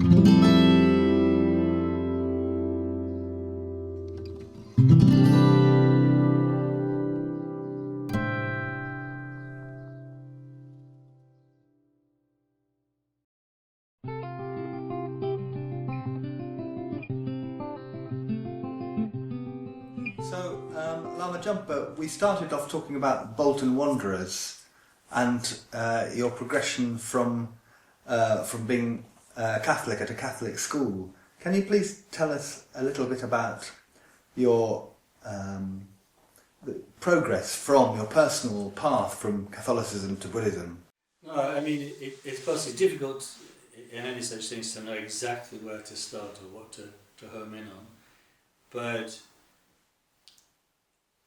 So, Lama Jampa, we started off talking about Bolton Wanderers and your progression from being Catholic at a Catholic school. Can you please tell us a little bit about your the progress from your personal path from Catholicism to Buddhism? No, I mean, it's possibly difficult in any such things to know exactly where to start or what to home in on. But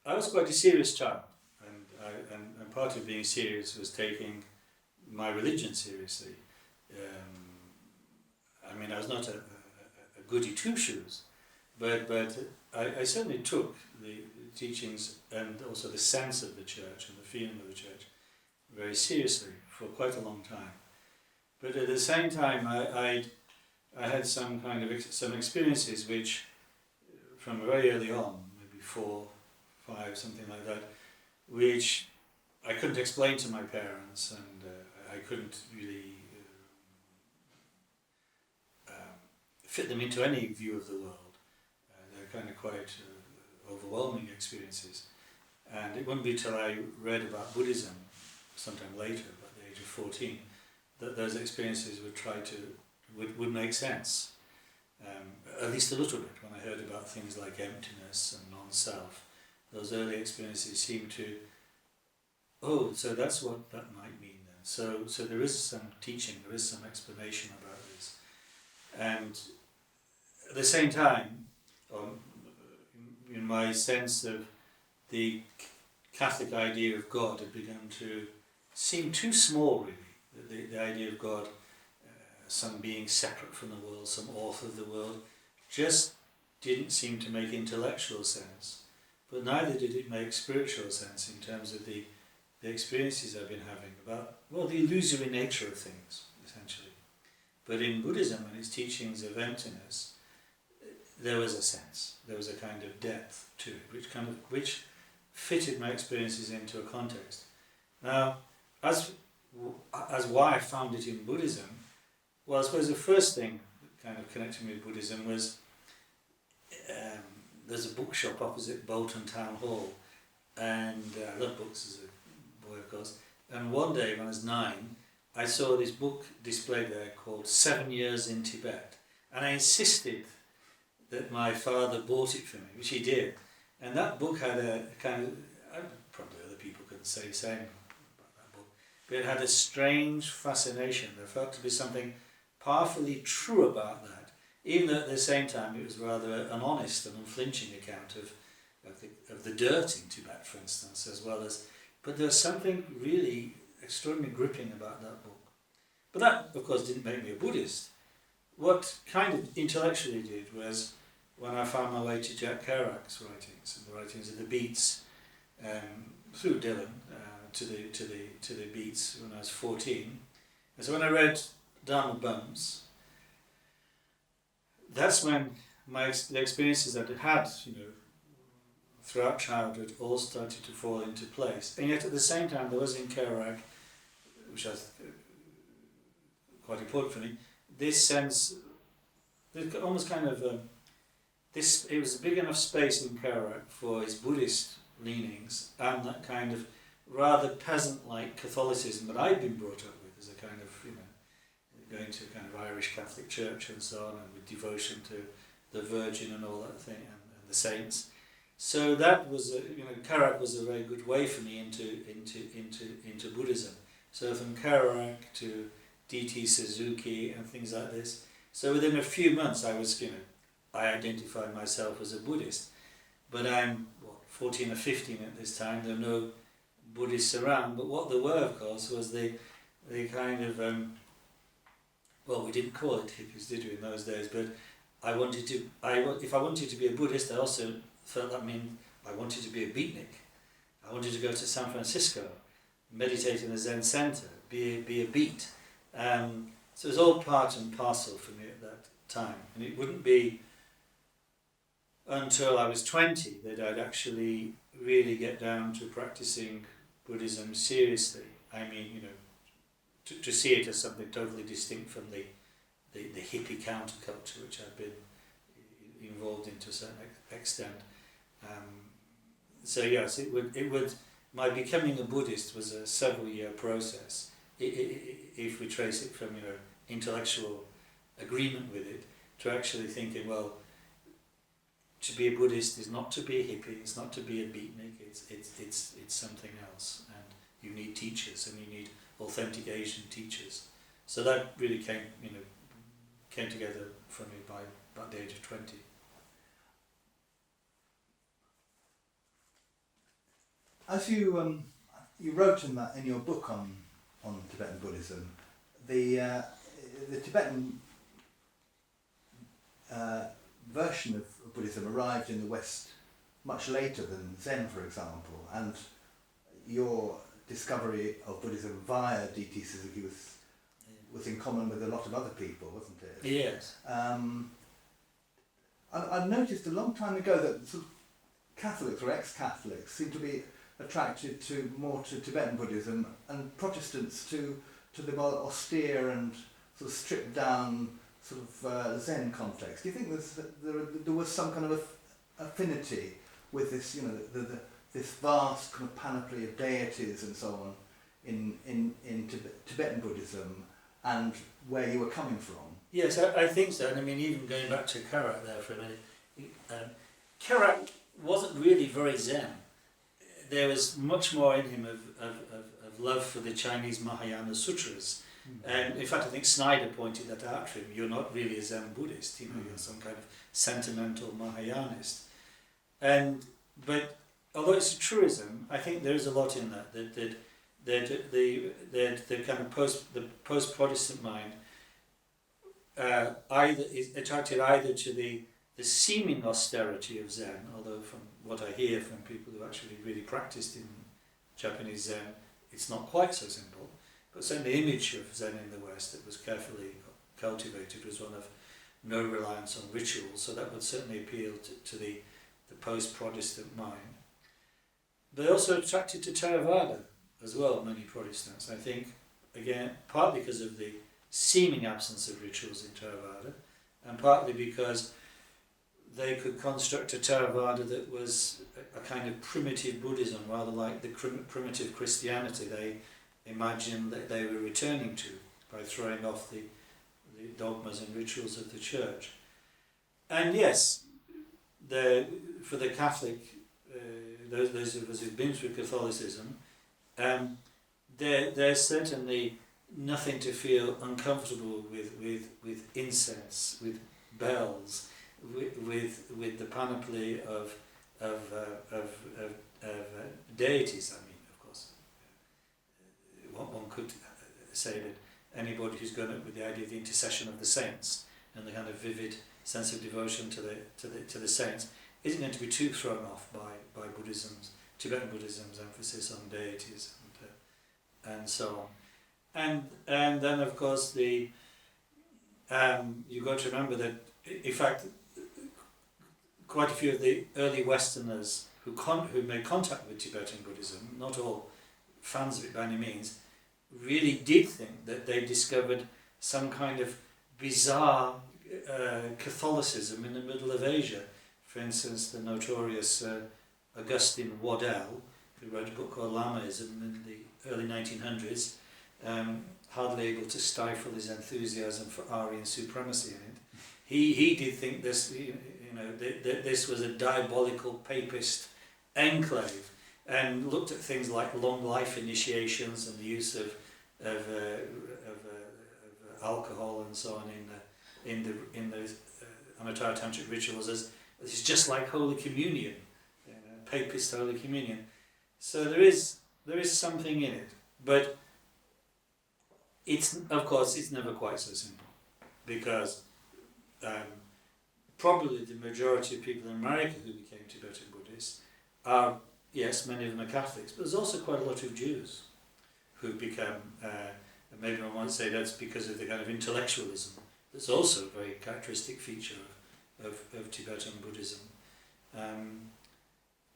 I was quite a serious child, and part of being serious was taking my religion seriously. I mean, I was not a goody two-shoes, but I certainly took the teachings and also the sense of the church and the feeling of the church very seriously for quite a long time. But at the same time, I had some experiences which, from very early on, maybe 4, 5, something like that, which I couldn't explain to my parents, and I couldn't really fit them into any view of the world. They're kind of quite overwhelming experiences. And it wouldn't be till I read about Buddhism sometime later, about the age of 14, that those experiences would make sense. At least a little bit, when I heard about things like emptiness and non-self. Those early experiences seemed to, so that's what that might mean then. So there is some teaching, there is some explanation about this. And at the same time, in my sense of the Catholic idea of God had begun to seem too small, really. The idea of God, some being separate from the world, some author of the world, just didn't seem to make intellectual sense. But neither did it make spiritual sense in terms of the experiences I've been having about, the illusory nature of things, essentially. But in Buddhism and its teachings of emptiness, there was a sense, there was a kind of depth to it, which fitted my experiences into a context. Now, as why I found it in Buddhism, I suppose the first thing that kind of connected me with Buddhism was there's a bookshop opposite Bolton Town Hall, and I love books as a boy, of course, and one day when I was 9, I saw this book displayed there called 7 Years in Tibet, and I insisted that my father bought it for me, which he did, and that book had a kind of, probably other people could say the same about that book, but it had a strange fascination. There felt to be something powerfully true about that, even though at the same time it was rather an honest and unflinching account of the dirt in Tibet, for instance, as well as, but there was something really extraordinarily gripping about that book. But that, of course, didn't make me a Buddhist. What kind of intellectually did was when I found my way to Jack Kerouac's writings and the writings of the Beats, through Dylan, to the Beats when I was 14. And so when I read Dharma Bums, that's when the experiences that I had, throughout childhood, all started to fall into place. And yet at the same time, there was in Kerouac, which was quite important for me, this sense, almost kind of, it was a big enough space in Kerouac for his Buddhist leanings and that kind of rather peasant-like Catholicism that I'd been brought up with as a kind of, going to a kind of Irish Catholic church and so on, and with devotion to the Virgin and all that thing, and the saints. So that was, Kerouac was a very good way for me into Buddhism. So from Kerouac to D.T. Suzuki and things like this. So within a few months I was, I identified myself as a Buddhist. But I'm, 14 or 15 at this time, there were no Buddhists around, but what there were, of course, was the kind of, we didn't call it hippies, did we, in those days, but if I wanted to be a Buddhist, I also felt that meant I wanted to be a beatnik. I wanted to go to San Francisco, meditate in a Zen center, be a beat. So it was all part and parcel for me at that time, and it wouldn't be until I was 20 that I'd actually really get down to practicing Buddhism seriously. I mean, you know, to see it as something totally distinct from the hippie counterculture which I've been involved in to a certain extent. So yes, it would. My becoming a Buddhist was a several-year process. If we trace it from, you know, intellectual agreement with it to actually thinking, well, to be a Buddhist is not to be a hippie, it's not to be a beatnik, it's something else, and you need teachers, and you need authentic Asian teachers. So that really came together for me by about the age of 20. As you wrote in your book on Tibetan Buddhism, the Tibetan version of Buddhism arrived in the West much later than Zen, for example, and your discovery of Buddhism via D.T. Suzuki was in common with a lot of other people, wasn't it? Yes. I've noticed a long time ago that sort of Catholics or ex-Catholics seem to be attracted more to Tibetan Buddhism, and Protestants to the more austere and sort of stripped down sort of Zen context. Do you think there was some kind of affinity with this, you know, this vast kind of panoply of deities and so on in Tibetan Buddhism, and where you were coming from? Yes, I think so. And I mean, even going back to Karak there for a minute, Karak wasn't really very Zen. There was much more in him of love for the Chinese Mahayana sutras. And in fact, I think Snyder pointed that out to him. You're not really a Zen Buddhist, you know, you're some kind of sentimental Mahayanist. But although it's a truism, I think there is a lot in that the kind of post-Protestant mind either is attracted either to the seeming austerity of Zen, although from what I hear from people who actually really practiced in Japanese Zen, it's not quite so simple. But certainly the image of Zen in the West that was carefully cultivated was one of no reliance on rituals, so that would certainly appeal to the post-Protestant mind. They're also attracted to Theravada as well, many Protestants. I think, again, partly because of the seeming absence of rituals in Theravada, and partly because they could construct a Theravada that was a kind of primitive Buddhism, rather like the primitive Christianity they imagined that they were returning to by throwing off the dogmas and rituals of the church. And yes, for the Catholic, those of us who've been through Catholicism, there's certainly nothing to feel uncomfortable with incense, with bells, with the panoply of deities. I mean, of course, one could say that anybody who's grown up with the idea of the intercession of the saints and the kind of vivid sense of devotion to the saints isn't going to be too thrown off by Tibetan Buddhism's emphasis on deities and so on. And then of course you've got to remember that in fact quite a few of the early Westerners who made contact with Tibetan Buddhism, not all fans of it by any means, really did think that they discovered some kind of bizarre Catholicism in the middle of Asia. For instance, the notorious Augustine Waddell, who wrote a book called Lamaism in the early 1900s, hardly able to stifle his enthusiasm for Aryan supremacy in it. He did think this, that this was a diabolical papist enclave, and looked at things like long life initiations and the use of alcohol and so on in the Amatara Tantric rituals as it's just like Holy Communion, papist Holy Communion. So there is something in it, but it's never quite so simple, because probably the majority of people in America who became Tibetan Buddhists are, yes, many of them are Catholics, but there's also quite a lot of Jews who've become And maybe I might say that's because of the kind of intellectualism that's also a very characteristic feature of Tibetan Buddhism.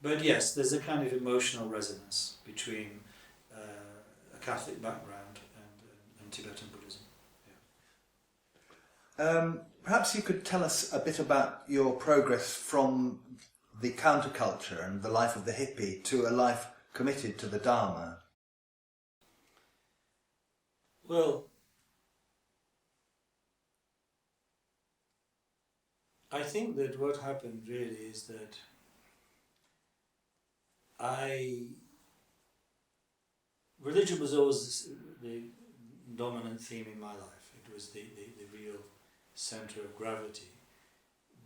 But yes, there's a kind of emotional resonance between a Catholic background and Tibetan Buddhism. Yeah. Perhaps you could tell us a bit about your progress from the counterculture and the life of the hippie to a life committed to the Dharma. Well, I think that what happened really is that religion was always the dominant theme in my life. It was the real centre of gravity.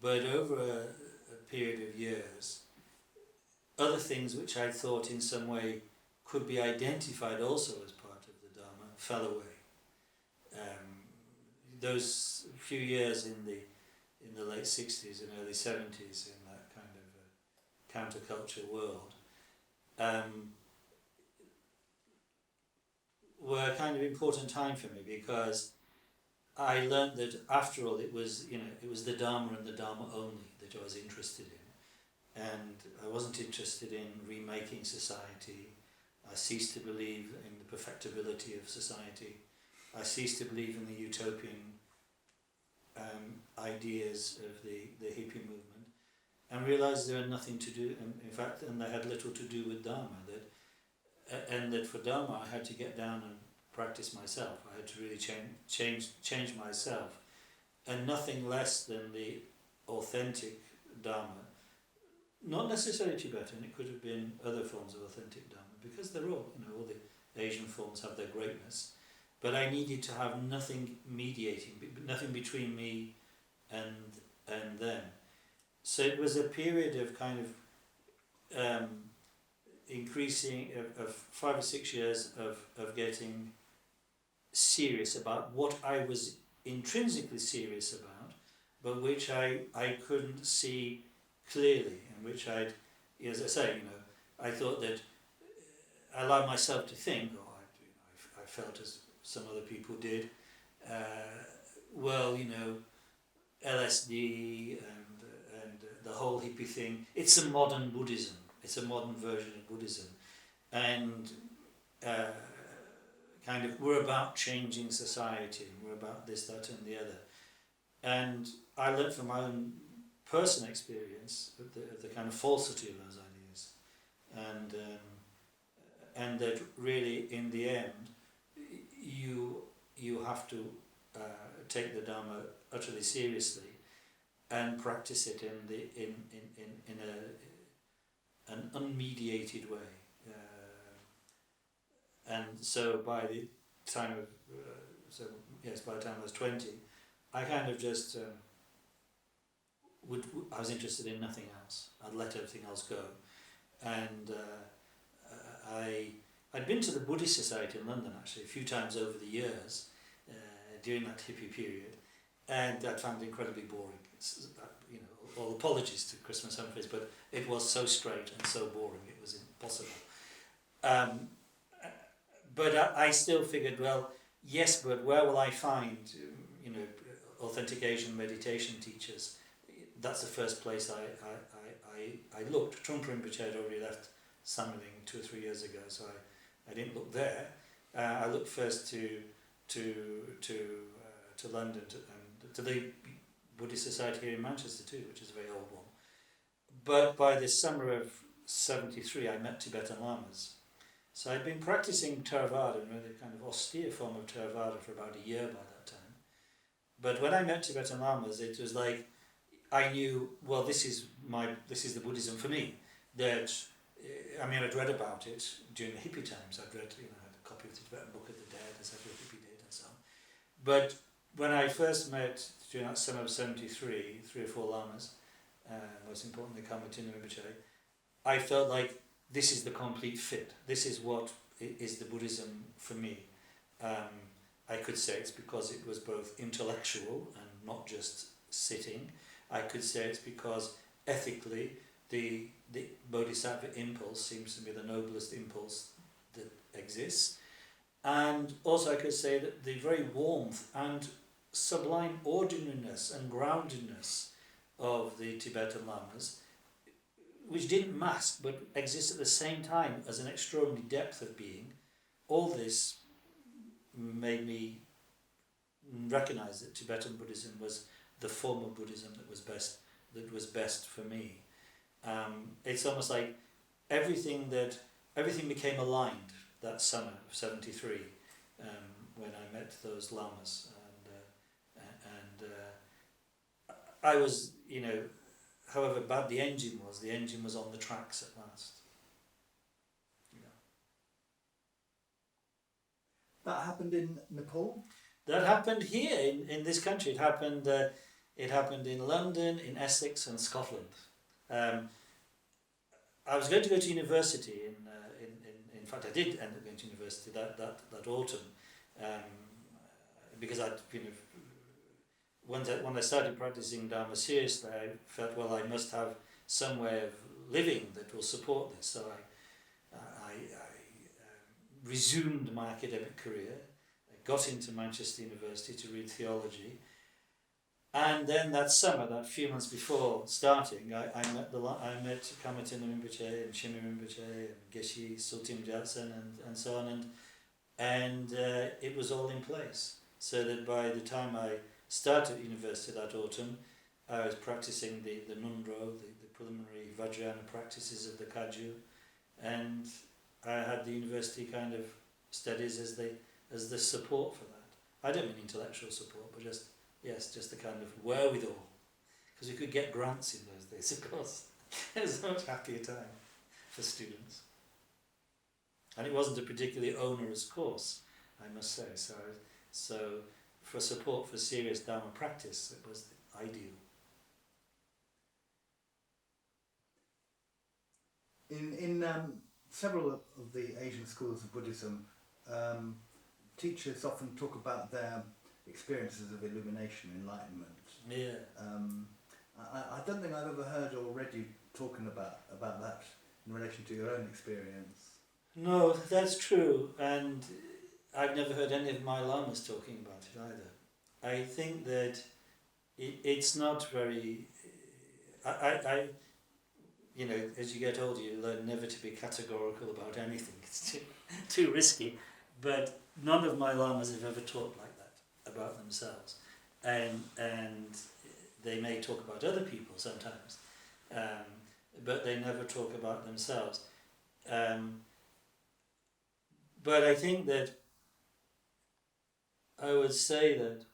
But over a period of years, other things which I thought in some way could be identified also as part of the Dharma fell away. Those few years in the late 60s and early 70s in that kind of counterculture world were a kind of important time for me, because I learnt that after all it was the Dharma and the Dharma only that I was interested in, and I wasn't interested in remaking society. I ceased to believe in the perfectibility of society. I ceased to believe in the utopian ideas of the hippie movement, and realised they had nothing to do, and they had little to do with Dharma. And that for Dharma I had to get down and practice myself. I had to really change myself, and nothing less than the authentic Dharma. Not necessarily Tibetan. It could have been other forms of authentic Dharma, because they're all the Asian forms have their greatness. But I needed to have nothing mediating, nothing between me and them. So it was a period of kind of increasing of 5 or 6 years of getting serious about what I was intrinsically serious about, but which I couldn't see clearly, and which as I say, I thought that I allowed myself to think, or I felt as some other people did, LSD and the whole hippie thing, it's a modern Buddhism, it's a modern version of Buddhism, and kind of we're about changing society, and we're about this, that and the other. And I learned from my own personal experience of the kind of falsity of those ideas, and that really in the end you have to take the Dharma utterly seriously and practice it in an unmediated way. And so by the time by the time I was 20, I kind of just I was interested in nothing else. I'd let everything else go, and I'd been to the Buddhist Society in London actually a few times over the years during that hippie period, and I'd found it incredibly boring. All apologies to Christmas Humphreys, but it was so straight and so boring, it was impossible. But I still figured, well, yes, but where will I find, authentic Asian meditation teachers? That's the first place I looked. Trungpa Rinpoche had already left Summerling 2 or 3 years ago, so I didn't look there. I looked first to London and to the Buddhist Society here in Manchester too, which is a very old one. But by the summer of 73, I met Tibetan Lamas. So I'd been practicing Theravada, a really kind of austere form of Theravada, for about a year by that time. But when I met Tibetan Lamas, it was like I knew, well, this is the Buddhism for me. That I'd read about it during the hippie times. I'd read, I had a copy of the Tibetan Book of the Dead, as every hippie did, and so on. But when I first met during that summer of 73, 3 or 4 lamas, most importantly Kamatinu Rinpoche, I felt like this is the complete fit. This is what is the Buddhism for me. I could say it's because it was both intellectual and not just sitting. I could say it's because ethically the Bodhisattva impulse seems to be the noblest impulse that exists. And also I could say that the very warmth and sublime ordinariness and groundedness of the Tibetan Lamas, which didn't mask but exist at the same time as an extraordinary depth of being, all this made me recognize that Tibetan Buddhism was the form of Buddhism that was best for me. It's almost like everything became aligned that summer of '73 when I met those lamas, and I was, however bad the engine was on the tracks at last. That happened in Nepal? That happened here in this country. It happened in London, in Essex, and Scotland. I was going to go to university in fact I did end up going to university that autumn, because when I started practicing Dharma seriously, I felt, well, I must have some way of living that will support this. So I resumed my academic career. I got into Manchester University to read theology, and then that summer, that few months before starting, I met Kamatina Rinpoche and Shimi Rinpoche and Geshe Sultim Gyatsen and so on, and it was all in place, so that by the time I started university that autumn, I was practicing the Nundro, the preliminary Vajrayana practices of the Kagyu, and I had the university kind of studies as the support for that. I don't mean intellectual support, but just the kind of wherewithal, because we could get grants in those days, of course. It was a much happier time for students, and it wasn't a particularly onerous course, I must say. So for support for serious Dharma practice, it was ideal. In several of the Asian schools of Buddhism, teachers often talk about their experiences of illumination, enlightenment. Yeah. I don't think I've ever heard or read you talking about that in relation to your own experience. No, that's true, and I've never heard any of my lamas talking about it either. I think that it's not very... I as you get older, you learn never to be categorical about anything. It's too risky. But none of my lamas have ever talked like that about themselves, and they may talk about other people sometimes, but they never talk about themselves. But I think that I would say that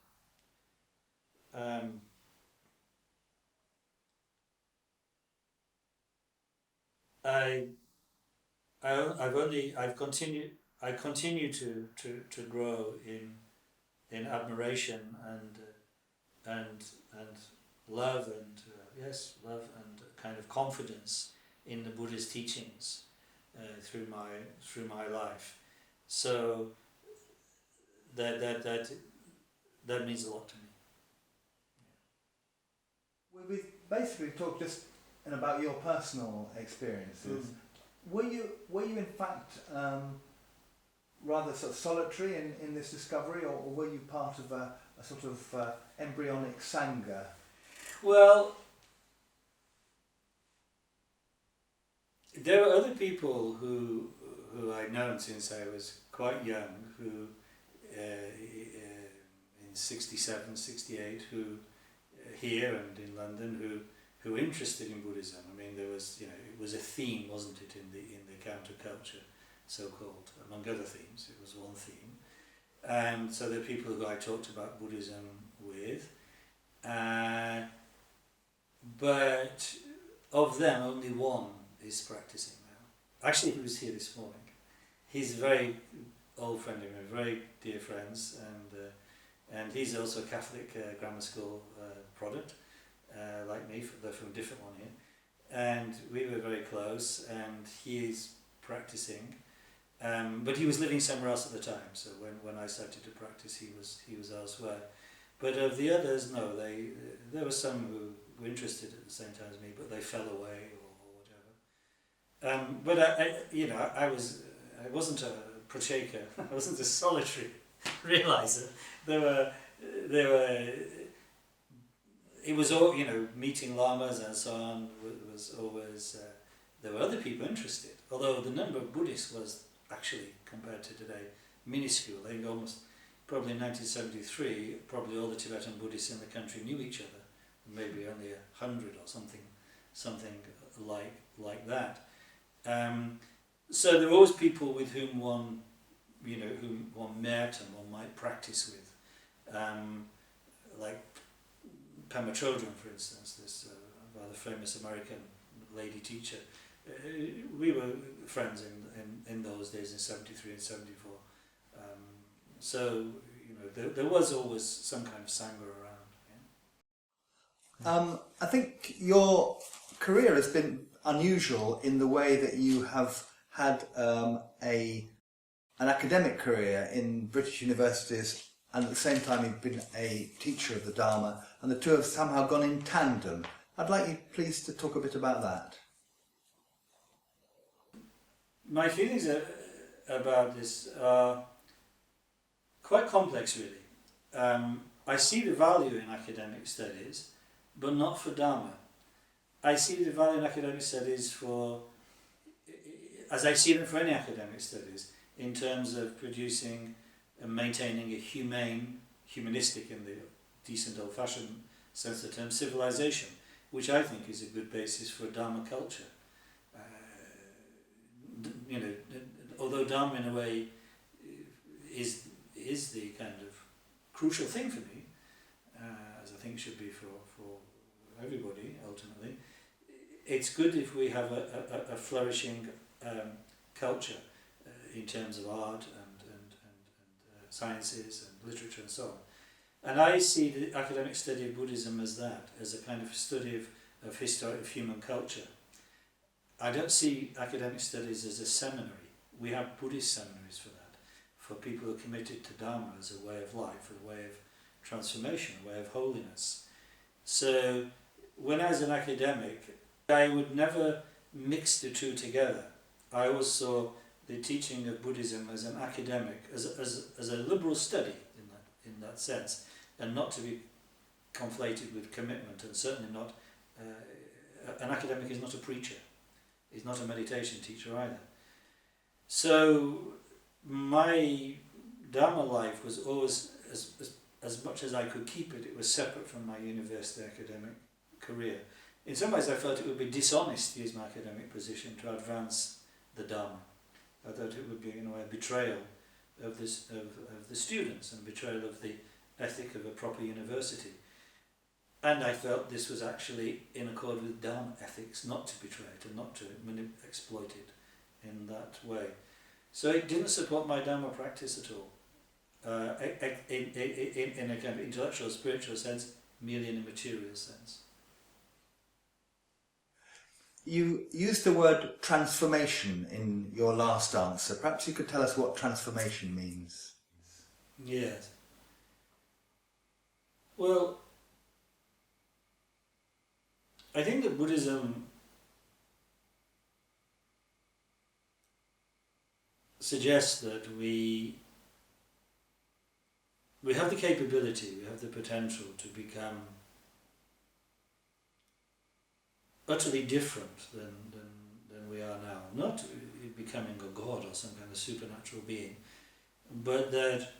I continue to grow in admiration and love and love and kind of confidence in the Buddha's teachings through my life. So that means a lot to me. We've basically talked just about your personal experiences. Were you in fact rather sort of solitary in this discovery, or were you part of a sort of embryonic sangha? Well, there were other people who I'd known since I was quite young, who in 67, 68, who here and in London, who were interested in Buddhism. I mean, there was, it was a theme, wasn't it, in the counterculture, so-called, among other themes. It was one theme, and so there are people who I talked about Buddhism with, but of them, only one is practicing now. Actually, he was here this morning. He's a very old friend of mine, very dear friends, and he's also a Catholic grammar school product, like me, they're from a different one here, and we were very close, and he's practicing, but he was living somewhere else at the time, so when I started to practice, he was elsewhere. But of the others, no, there were some who were interested at the same time as me, but they fell away or whatever. But I wasn't a Pratyeka. I wasn't a solitary realizer. There were. It was all, meeting lamas and so on was always. There were other people interested, although the number of Buddhists was actually, compared to today, minuscule. I think probably in 1973, probably all the Tibetan Buddhists in the country knew each other, maybe only 100 or something like that. So there were always people with whom one met and one might practice with, like Pema Chodron, for instance, this rather famous American lady teacher. We were friends in those days, in 73 and 74. So there was always some kind of sangha around. Yeah? I think your career has been unusual in the way that you have had an academic career in British universities, and at the same time you've been a teacher of the Dharma, and the two have somehow gone in tandem. I'd like you please to talk a bit about that. My feelings about this are quite complex, really. I see the value in academic studies, but not for Dharma. I see the value in academic studies as I see them for any academic studies, in terms of producing and maintaining a humanistic in the decent old-fashioned sense of the term, civilization, which I think is a good basis for Dharma culture. Although Dharma in a way is the kind of crucial thing for me, as I think should be for everybody ultimately, it's good if we have a flourishing culture in terms of art and sciences and literature and so on. And I see the academic study of Buddhism as that, as a kind of study of history of human culture. I don't see academic studies as a seminary. We have Buddhist seminaries for that, for people who are committed to Dharma as a way of life, a way of transformation, a way of holiness. So when I was an academic, I would never mix the two together. I always saw the teaching of Buddhism as an academic, as a liberal study in that sense, and not to be conflated with commitment, and certainly not, an academic is not a preacher, he's not a meditation teacher either. So my Dharma life was always, as much as I could keep it, it was separate from my university academic career. In some ways I felt it would be dishonest to use my academic position to advance the Dharma. I thought it would be, in a way, a betrayal of the students and betrayal of the ethic of a proper university. And I felt this was actually in accord with Dharma ethics, not to betray it and not to exploit it in that way. So it didn't support my Dharma practice at all. In a kind of intellectual, spiritual sense, merely in a material sense. You used the word transformation in your last answer. Perhaps you could tell us what transformation means. Yes. Well, I think that Buddhism suggests that we have the capability, we have the potential to become utterly different than we are now. Not becoming a god or some kind of supernatural being, but that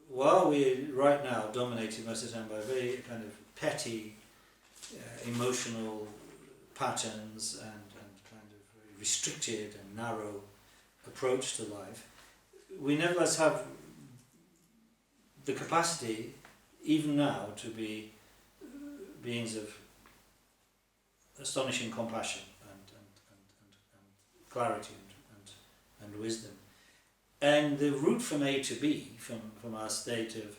while we're right now dominated most of the time by very kind of petty emotional patterns and kind of very restricted and narrow approach to life, we nevertheless have the capacity, even now, to be beings of astonishing compassion and clarity and wisdom. And the route from A to B, from our state of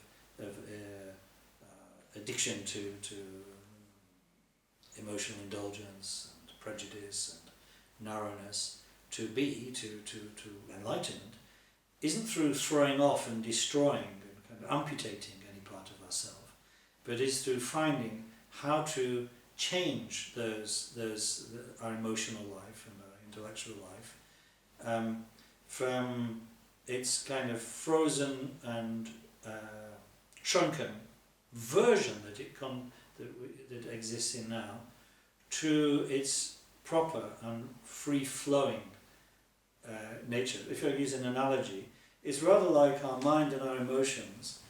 addiction to emotional indulgence and prejudice and narrowness, to B, to enlightenment, isn't through throwing off and destroying and kind of amputating any part of ourselves, but is through finding how to change our emotional life and our intellectual life, from its kind of frozen and shrunken version that exists in now, to its proper and free-flowing nature. If I use an analogy, it's rather like our mind and our emotions,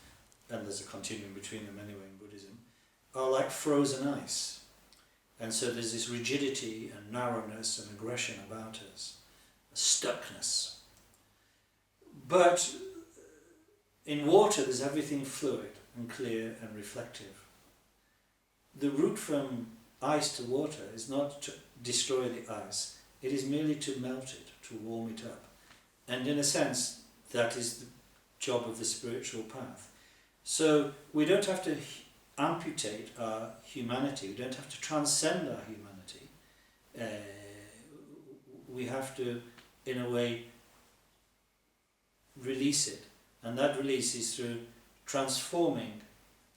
and there's a continuum between them anyway in Buddhism, are like frozen ice. And so there's this rigidity and narrowness and aggression about us, a stuckness. But in water there's everything fluid and clear and reflective. The route from ice to water is not to destroy the ice, it is merely to melt it, to warm it up. And in a sense, that is the job of the spiritual path. So we don't have to amputate our humanity, we don't have to transcend our humanity. We have to, in a way, release it. And that release is through transforming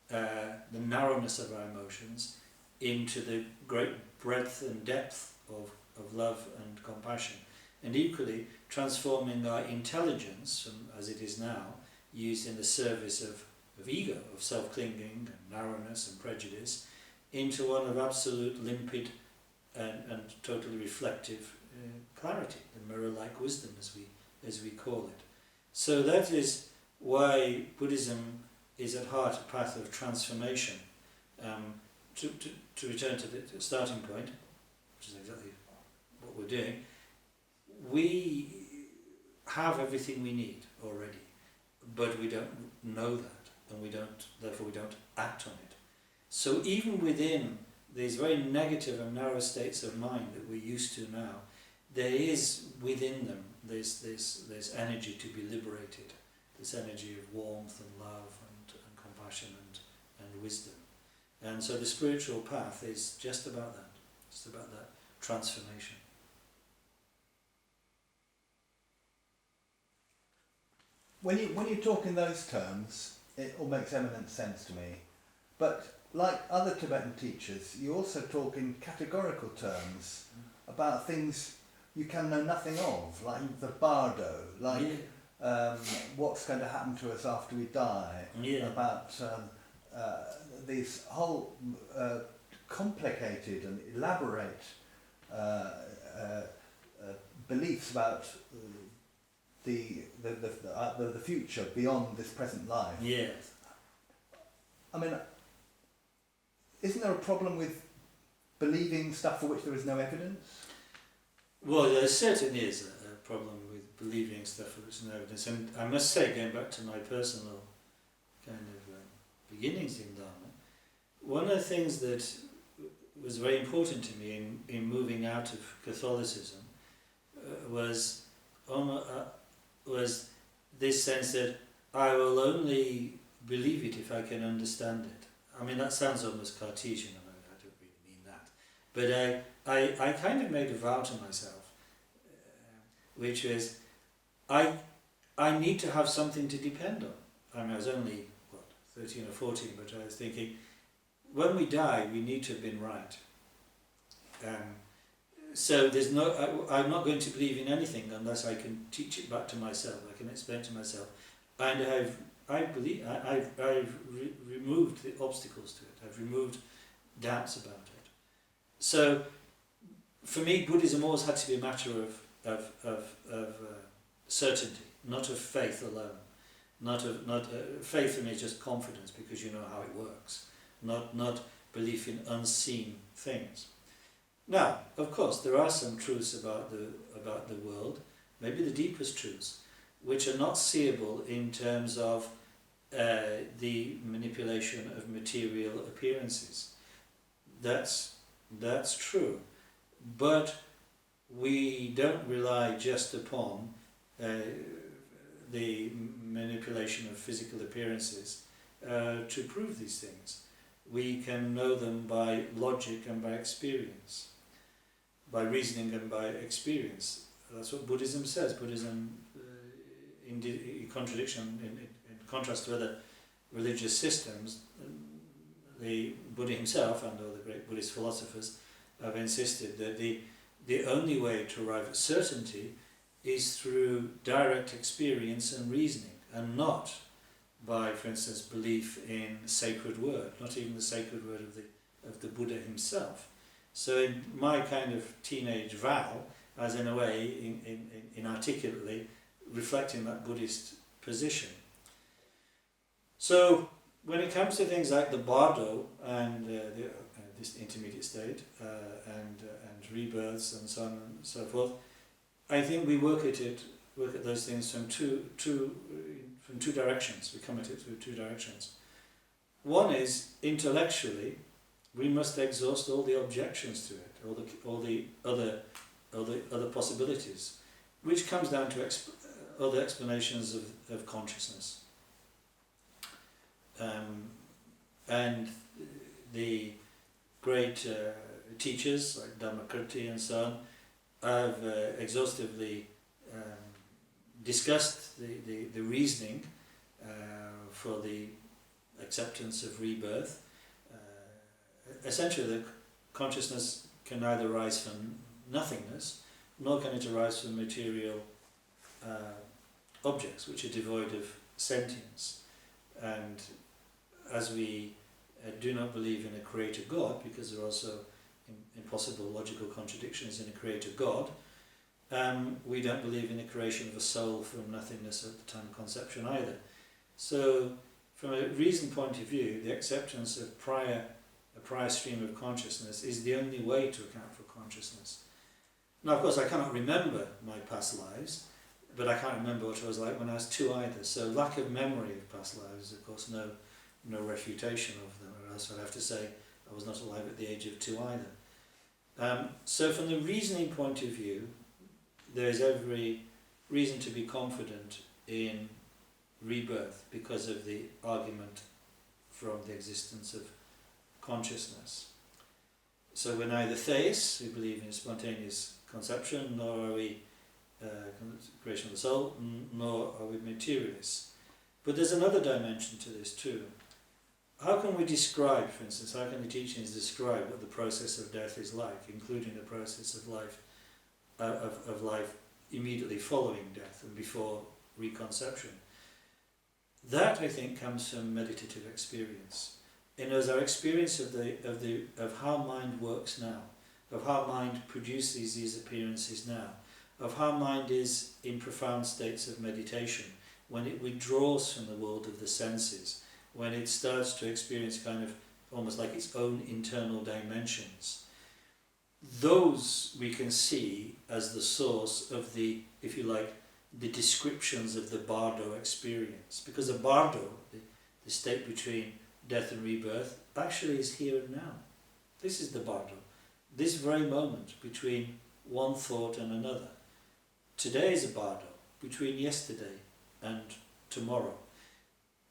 the narrowness of our emotions into the great breadth and depth of love and compassion. And equally, transforming our intelligence, as it is now, used in the service of ego, of self-clinging and narrowness and prejudice, into one of absolute limpid and totally reflective clarity, the mirror-like wisdom as we call it. So that is why Buddhism is at heart a path of transformation. To return to the starting point, which is exactly what we're doing, we have everything we need already, but we don't know that, and therefore we don't act on it. So even within these very negative and narrow states of mind that we're used to now, there is within them this energy to be liberated, this energy of warmth and love and compassion and wisdom. And so the spiritual path is just about that. It's about that transformation. When you talk in those terms, it all makes eminent sense to me. But like other Tibetan teachers, you also talk in categorical terms about things you can know nothing of, like the bardo, like what's going to happen to us after we die, about these whole complicated and elaborate beliefs about the future beyond this present life. Yes. I mean, isn't there a problem with believing stuff for which there is no evidence? Well, there certainly is a problem with believing stuff for which there's no evidence. And I must say, going back to my personal kind of beginnings in Dharma, one of the things that was very important to me in moving out of Catholicism was this sense that I will only believe it if I can understand it. I mean, that sounds almost Cartesian, and I don't really mean that. But I kind of made a vow to myself, which was, I need to have something to depend on. I mean, I was only, 13 or 14, but I was thinking, when we die, we need to have been right. So there's I'm not going to believe in anything unless I can teach it back to myself. I can explain to myself, and I've removed the obstacles to it. I've removed doubts about it. So for me, Buddhism always had to be a matter of certainty, not of faith alone. Not faith for me is just confidence because you know how it works. Not belief in unseen things. Now, of course, there are some truths about the world, maybe the deepest truths, which are not seeable in terms of the manipulation of material appearances. That's true, but we don't rely just upon the manipulation of physical appearances to prove these things. We can know them by logic and by experience, by reasoning and by experience. That's what Buddhism says. Buddhism, in contrast to other religious systems, the Buddha himself and all the great Buddhist philosophers have insisted that the only way to arrive at certainty is through direct experience and reasoning, and not by, for instance, belief in sacred word, not even the sacred word of the Buddha himself. So in my kind of teenage vow, I was in a way inarticulately reflecting that Buddhist position. So when it comes to things like the bardo and this intermediate state and rebirths and so on and so forth, I think we work at those things from two directions. We come at it through two directions. One is intellectually, we must exhaust all the objections to it, all the other possibilities, which comes down to other explanations of consciousness. And the great teachers like Dharma and so on have exhaustively discussed the reasoning for the acceptance of rebirth. Essentially, the consciousness can neither arise from nothingness, nor can it arise from material objects which are devoid of sentience. And as we do not believe in a creator God, because there are also impossible logical contradictions in a creator God, we don't believe in the creation of a soul from nothingness at the time of conception either. So, from a reason point of view, the acceptance of a prior stream of consciousness is the only way to account for consciousness. Now, of course, I cannot remember my past lives, but I can't remember what I was like when I was 2 either. So, lack of memory of past lives is, of course, no refutation of them, or else I'd have to say I was not alive at the age of 2 either. So, from the reasoning point of view, there is every reason to be confident in rebirth because of the argument from the existence of consciousness. So we're neither theists, we believe in spontaneous conception, nor are we creation of the soul, nor are we materialists. But there's another dimension to this too. How can we describe, for instance, how can the teachings describe what the process of death is like, including the process of life immediately following death and before reconception? That, I think, comes from meditative experience. And as our experience of how mind works now, of how mind produces these appearances now, of how mind is in profound states of meditation, when it withdraws from the world of the senses, when it starts to experience kind of almost like its own internal dimensions. Those we can see as the source of the, if you like, the descriptions of the bardo experience. Because a bardo, the state between death and rebirth, actually is here and now. This is the bardo. This very moment between one thought and another. Today is a bardo, between yesterday and tomorrow.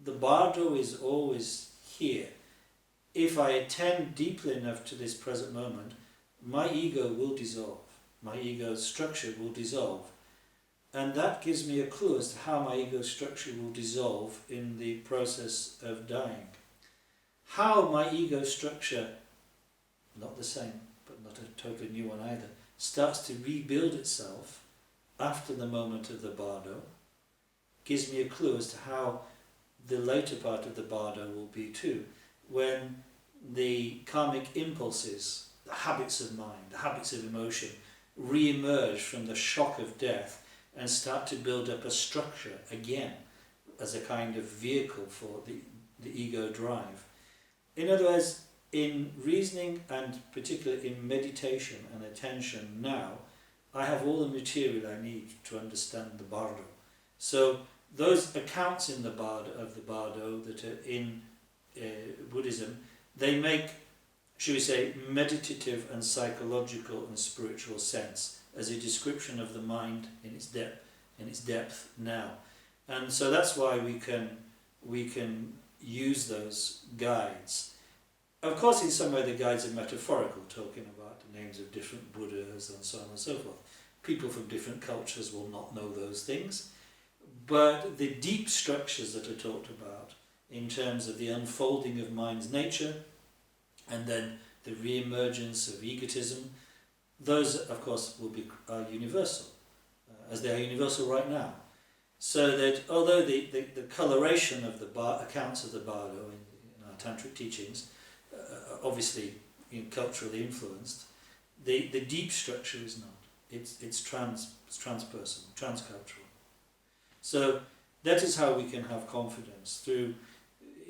The bardo is always here. If I attend deeply enough to this present moment, my ego will dissolve. My ego structure will dissolve. And that gives me a clue as to how my ego structure will dissolve in the process of dying. How my ego structure, not the same, but not a totally new one either, starts to rebuild itself after the moment of the bardo, gives me a clue as to how the later part of the bardo will be too, when the karmic impulses, the habits of mind, the habits of emotion, re-emerge from the shock of death and start to build up a structure again as a kind of vehicle for the ego drive. In other words, in reasoning and particularly in meditation and attention now, I have all the material I need to understand the bardo. So those accounts in the bardo that are in Buddhism, they make, should we say, meditative and psychological and spiritual sense as a description of the mind in its depth now. And so that's why we can use those guides. Of course, in some way the guides are metaphorical, talking about the names of different Buddhas and so on and so forth. People from different cultures will not know those things, but the deep structures that are talked about in terms of the unfolding of mind's nature and then the re-emergence of egotism, those of course are universal. as they are universal right now. So that although the coloration of the accounts of the bardo in our tantric teachings are obviously culturally influenced, the deep structure is not. It's transpersonal, transcultural. So that is how we can have confidence through,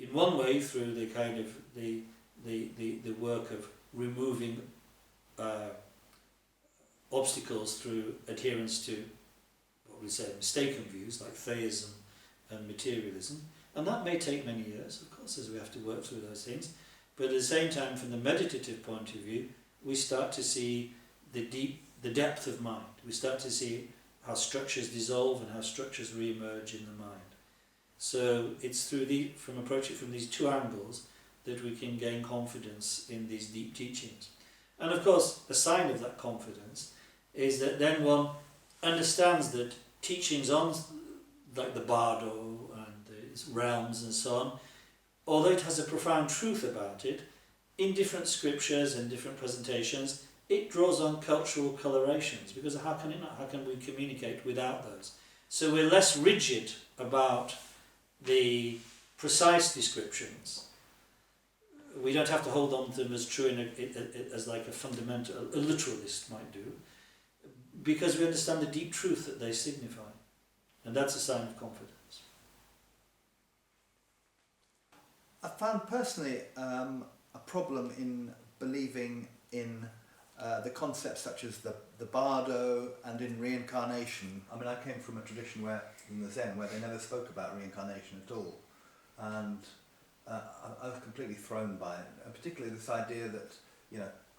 in one way, through the kind of the work of removing obstacles through adherence to what we say mistaken views like theism and materialism, and that may take many years, of course, as we have to work through those things. But at the same time, from the meditative point of view, we start to see the depth of mind. We start to see how structures dissolve and how structures re-emerge in the mind. So it's from approaching from these two angles that we can gain confidence in these deep teachings. And of course, a sign of that confidence is that then one understands that teachings on like the bardo and its realms and so on, although it has a profound truth about it, in different scriptures and different presentations, it draws on cultural colorations, because how can it not? How can we communicate without those? So we're less rigid about the precise descriptions. We don't have to hold on to them as true as like a fundamental, a literalist might do, because we understand the deep truth that they signify. And that's a sign of confidence. I found personally a problem in believing in the concepts such as the bardo and in reincarnation. I mean, I came from a tradition in the Zen, where they never spoke about reincarnation at all. And I was completely thrown by it, and particularly this idea that,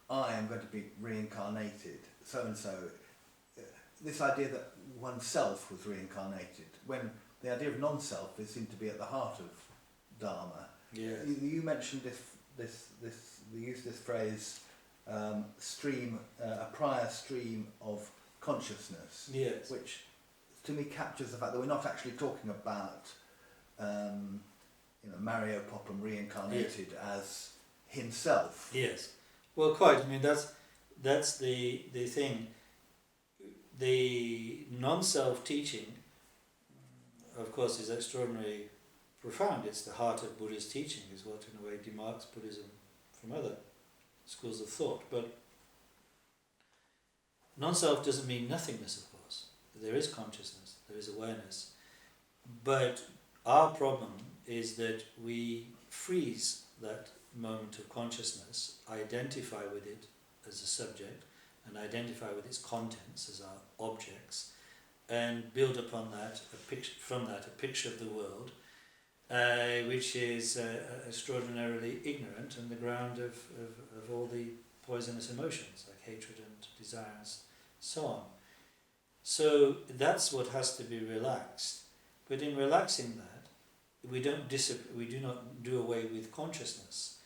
I am going to be reincarnated, so-and-so. This idea that oneself was reincarnated, when the idea of non-self is seemed to be at the heart of Dharma. Yeah. You mentioned you used this phrase, stream, a prior stream of consciousness, yes, which to me captures the fact that we're not actually talking about Mario Popham reincarnated as himself. Yes. Well, quite. I mean, that's the thing. The non-self teaching, of course, is extraordinarily profound. It's the heart of Buddhist teaching, is what in a way demarks Buddhism from other schools of thought. But non-self doesn't mean nothingness, of course. There is consciousness, there is awareness. But our problem is that we freeze that moment of consciousness, identify with it as a subject, and identify with its contents as our objects, and build upon that a picture of the world, which is extraordinarily ignorant and the ground of all the poisonous emotions like hatred and desire and so on. So that's what has to be relaxed. But in relaxing that, we do not do away with consciousness.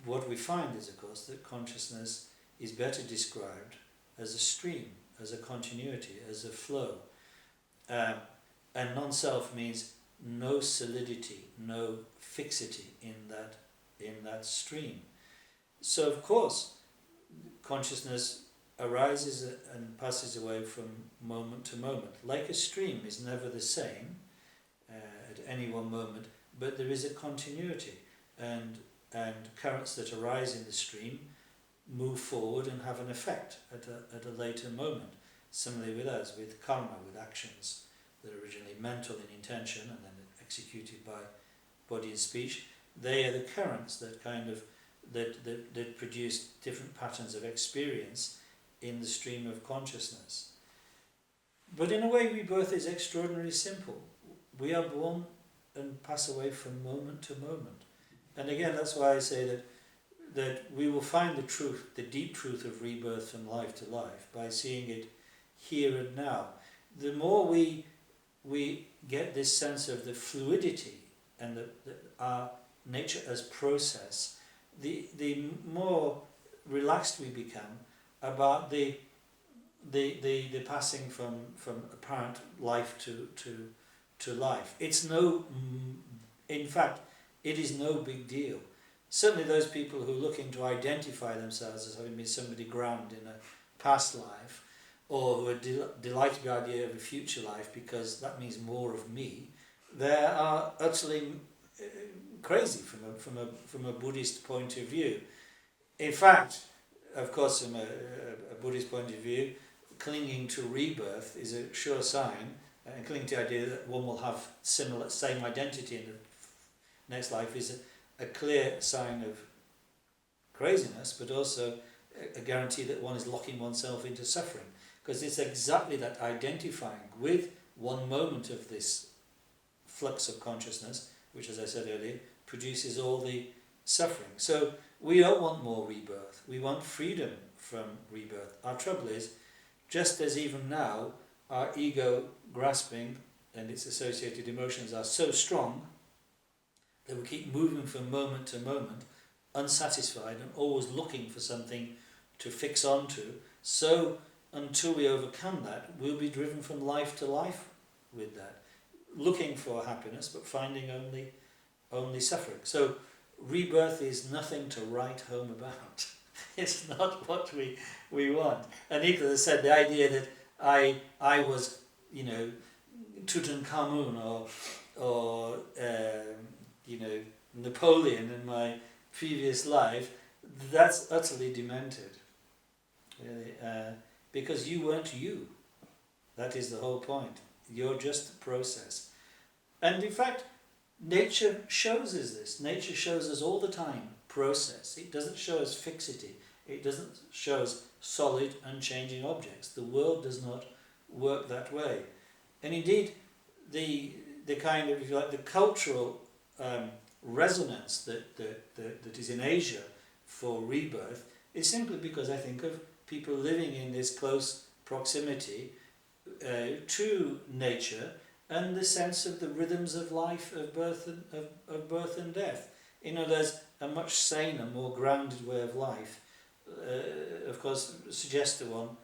What we find is, of course, that consciousness is better described as a stream, as a continuity, as a flow. And non-self means no solidity, no fixity in that stream. So of course, consciousness arises and passes away from moment to moment. Like a stream is never the same at any one moment, but there is a continuity, and currents that arise in the stream move forward and have an effect at a later moment. Similarly with us, with karma, with actions that are originally mental in intention and then executed by body and speech, they are the currents that that produce different patterns of experience in the stream of consciousness. But in a way, rebirth is extraordinarily simple. We are born and pass away from moment to moment. And again, that's why I say that we will find the truth, the deep truth of rebirth from life to life, by seeing it here and now. The more we get this sense of the fluidity and our nature as process, the more relaxed we become about the passing from apparent life to life. In fact, it is no big deal. Certainly those people who are looking to identify themselves as having been somebody grand in a past life or who are delighted by the idea of a future life because that means more of me, they are utterly crazy from a Buddhist point of view. In fact, of course, from a Buddhist point of view, clinging to rebirth is a sure sign, and clinging to the idea that one will have same identity in the next life is a clear sign of craziness, but also a guarantee that one is locking oneself into suffering, because it's exactly that identifying with one moment of this flux of consciousness, which, as I said earlier, produces all the suffering. So we don't want more rebirth. We want freedom from rebirth. Our trouble is, just as even now our ego grasping and its associated emotions are so strong that we keep moving from moment to moment, unsatisfied and always looking for something to fix onto, so until we overcome that, we'll be driven from life to life with that, looking for happiness but finding only suffering. So rebirth is nothing to write home about. It's not what we want. And equally, as I said, the idea that I was, Tutankhamun or Napoleon in my previous life, that's utterly demented, really, because you weren't you. That is the whole point. You're just a process. And in fact, nature shows us this. Nature shows us all the time process. It doesn't show us fixity. It doesn't show us solid, unchanging objects. The world does not work that way. And indeed, the kind of, if you like, the cultural resonance that is in Asia for rebirth is simply because I think of people living in this close proximity to nature and the sense of the rhythms of life, of birth and death. There's a much saner, more grounded way of life. Of course, suggests to one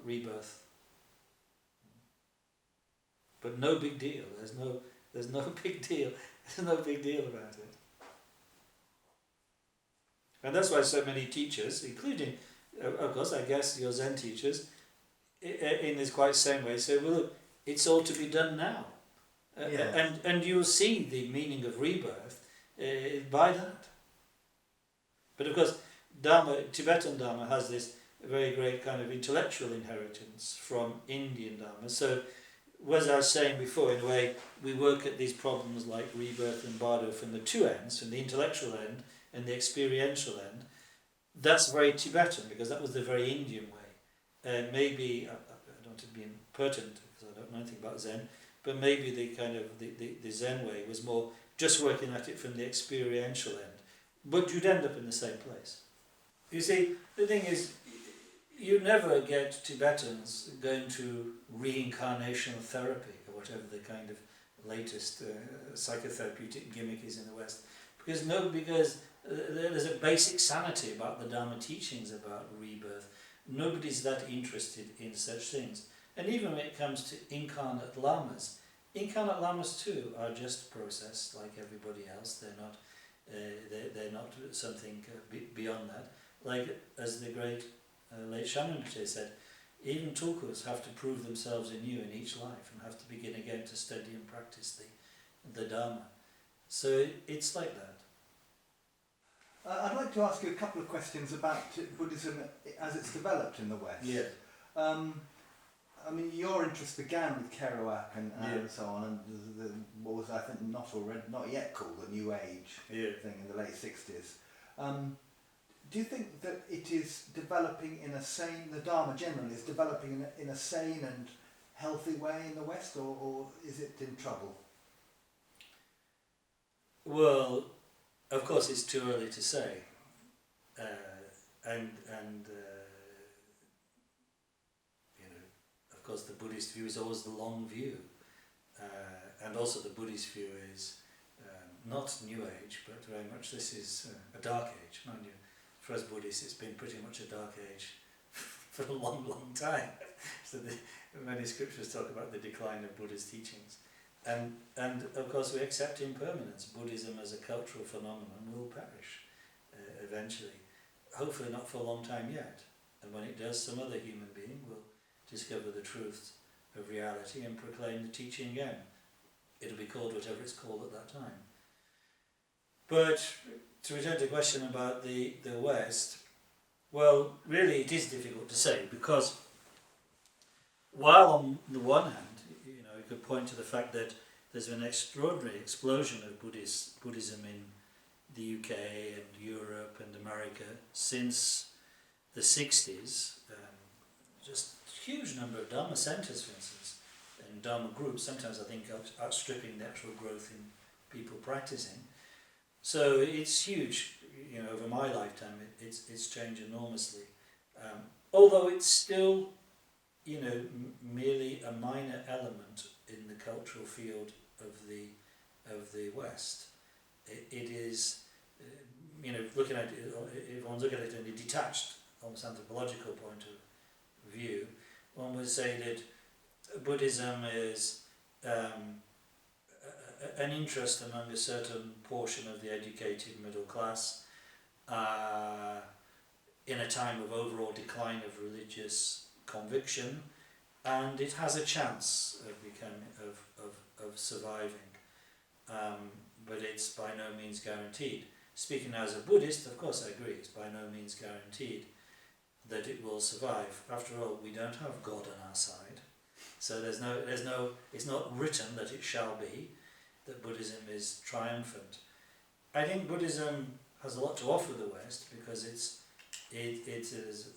rebirth, but no big deal. There's no big deal. There's no big deal about it. And that's why so many teachers, including, of course, I guess your Zen teachers, in this quite same way, say, well, look, it's all to be done now. And you'll see the meaning of rebirth by that. But of course, Dharma, Tibetan Dharma has this very great kind of intellectual inheritance from Indian Dharma. So, as I was saying before, in a way, we work at these problems like rebirth and bardo from the two ends, from the intellectual end and the experiential end. That's very Tibetan, because that was the very Indian way. And maybe, I don't want to be impertinent, because I don't know anything about Zen, but maybe the kind of the Zen way was more just working at it from the experiential end. But you'd end up in the same place. You see, the thing is, you never get Tibetans going to reincarnational therapy or whatever the kind of latest psychotherapeutic gimmick is in the West, because there's a basic sanity about the Dharma teachings about rebirth. Nobody's that interested in such things. And even when it comes to incarnate lamas too are just a process like everybody else. They're not something beyond that. Like as the great late Shamanate said, even tulkus have to prove themselves anew in each life and have to begin again to study and practice the Dharma. So it's like that. I'd like to ask you a couple of questions about Buddhism as it's developed in the West. Yeah. I mean, your interest began with Kerouac and so on, and what was, I think, not yet called the New Age thing in the late 60s. Do you think that it is developing the Dharma generally is developing in a sane and healthy way in the West, or is it in trouble? Well, of course it's too early to say. Of course the Buddhist view is always the long view. And also the Buddhist view is not New Age, but very much this is a dark age, mind you. For us Buddhists, it's been pretty much a dark age for a long, long time. So many scriptures talk about the decline of Buddha's teachings. And of course we accept impermanence. Buddhism as a cultural phenomenon will perish eventually. Hopefully not for a long time yet. And when it does, some other human being will discover the truth of reality and proclaim the teaching again. It'll be called whatever it's called at that time. But to return to the question about the West, well, really it is difficult to say, because while on the one hand, you could point to the fact that there's been an extraordinary explosion of Buddhism in the UK and Europe and America since the 60s, just a huge number of Dharma centres, for instance, and Dharma groups, sometimes I think outstripping the actual growth in people practicing. So it's huge, over my lifetime it's changed enormously. Although it's still, merely a minor element in the cultural field of the West. It is, looking at it, if one's looking at it in a detached, almost anthropological point of view, one would say that Buddhism is an interest among a certain portion of the educated middle class in a time of overall decline of religious conviction, and it has a chance of surviving, but it's by no means guaranteed. Speaking as a Buddhist, of course I agree, it's by no means guaranteed that it will survive. After all, we don't have God on our side, so there's no, it's not written that it shall be, that Buddhism is triumphant. I think Buddhism has a lot to offer the West because it is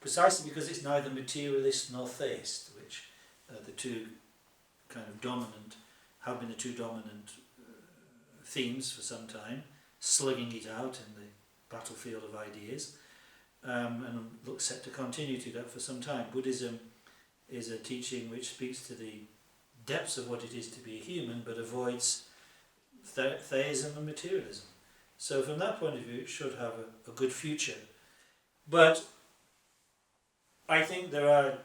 precisely because it's neither materialist nor theist, which the two kind of have been the two dominant themes for some time, slugging it out in the battlefield of ideas, and looks set to continue to that for some time. Buddhism is a teaching which speaks to the depths of what it is to be a human, but avoids theism and materialism. So from that point of view, it should have a good future. But I think there are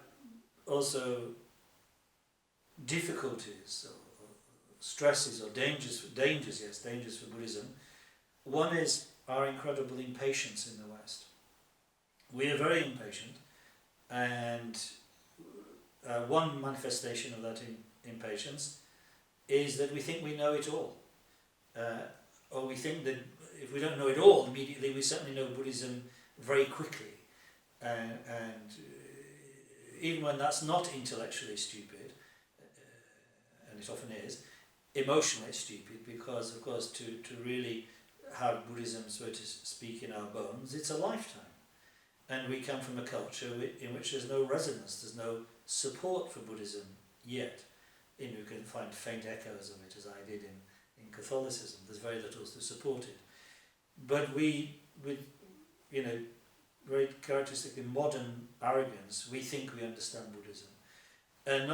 also difficulties, or stresses, or dangers for Buddhism. One is our incredible impatience in the West. We are very impatient, and one manifestation of that impatience is that we think we know it all. Or we think that if we don't know it all immediately, we certainly know Buddhism very quickly. And even when that's not intellectually stupid, and it often is, emotionally stupid, because of course to really have Buddhism, so to speak, in our bones, it's a lifetime. And we come from a culture in which there's no resonance, there's no support for Buddhism yet. You can find faint echoes of it, as I did in Catholicism. There's very little to support it. But we, with very characteristic in modern arrogance, we think we understand Buddhism. And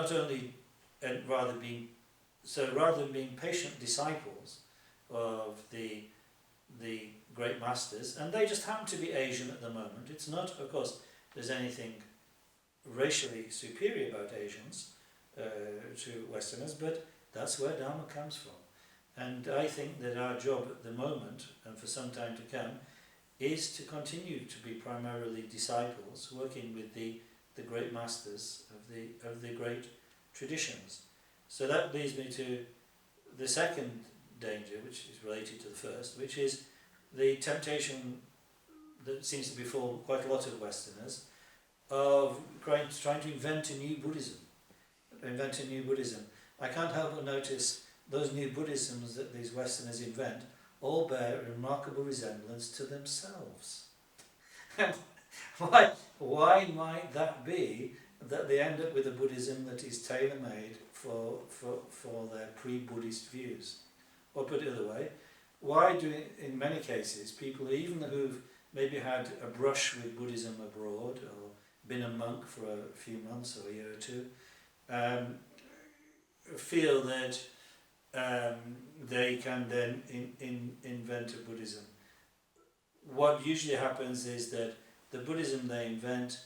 rather than being patient disciples of the great masters, and they just happen to be Asian at the moment. It's not, of course, there's anything racially superior about Asians to Westerners, but that's where Dharma comes from. And I think that our job at the moment, and for some time to come, is to continue to be primarily disciples, working with the great masters of the great traditions. So that leads me to the second danger, which is related to the first, which is the temptation that seems to befall quite a lot of Westerners of trying to invent a new Buddhism. I can't help but notice those new Buddhisms that these Westerners invent all bear a remarkable resemblance to themselves. Why might that be, that they end up with a Buddhism that is tailor-made for their pre-Buddhist views? Or put it the other way, why do, in many cases, people even who've maybe had a brush with Buddhism abroad, or been a monk for a few months or a year or two, feel that they can then invent a Buddhism? What usually happens is that the Buddhism they invent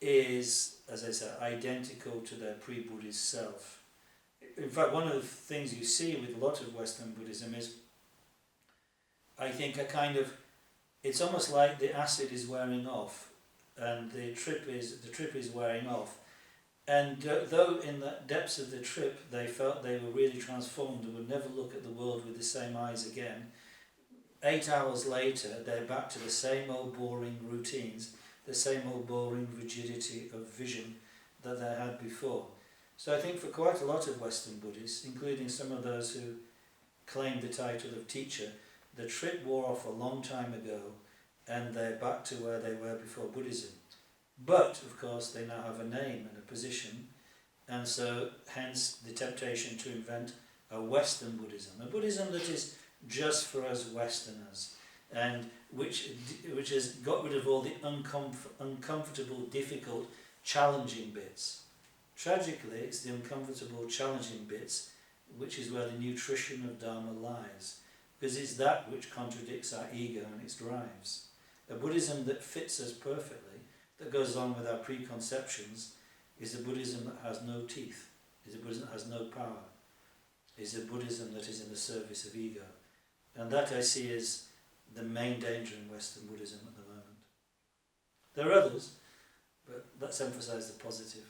is, as I said, identical to their pre-Buddhist self. In fact, one of the things you see with a lot of Western Buddhism is, I think, it's almost like the acid is wearing off. and the trip is wearing off. And though in the depths of the trip they felt they were really transformed and would never look at the world with the same eyes again, 8 hours later they're back to the same old boring routines, the same old boring rigidity of vision that they had before. So I think for quite a lot of Western Buddhists, including some of those who claim the title of teacher, the trip wore off a long time ago and they're back to where they were before Buddhism. But, of course, they now have a name and a position, and so hence the temptation to invent a Western Buddhism, a Buddhism that is just for us Westerners, and which has got rid of all the uncomfortable, difficult, challenging bits. Tragically, it's the uncomfortable, challenging bits which is where the nutrition of Dharma lies, because it's that which contradicts our ego and its drives. A Buddhism that fits us perfectly, that goes along with our preconceptions, is a Buddhism that has no teeth, is a Buddhism that has no power, is a Buddhism that is in the service of ego. And that I see as the main danger in Western Buddhism at the moment. There are others, but let's emphasize the positive.